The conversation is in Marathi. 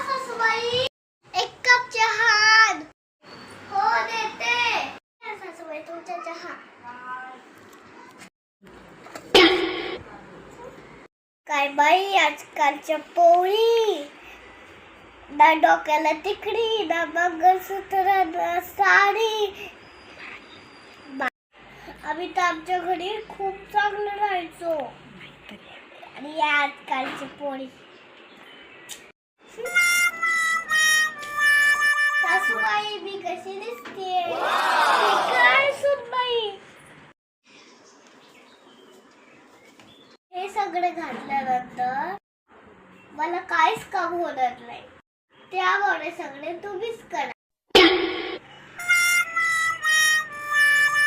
सासूबाई, एक कप चहा. हो देते. सासूबाई तुमचा चहा. काय बाई आजकालच्या पोळी, ना डोक्याला तिकडी, ना मंगळसूत्र, ना साडी. आम्ही तर आमच्या घरी खूप चांगलं राहायचो. आणि या आजकालची पोळी. सासूबाई मी कशी दिसते? काय सुनबाई? हे सगळं घातल्यानंतर मला काहीच काम होणार नाही. त्यामुळे सगळे तुम्हीच करा.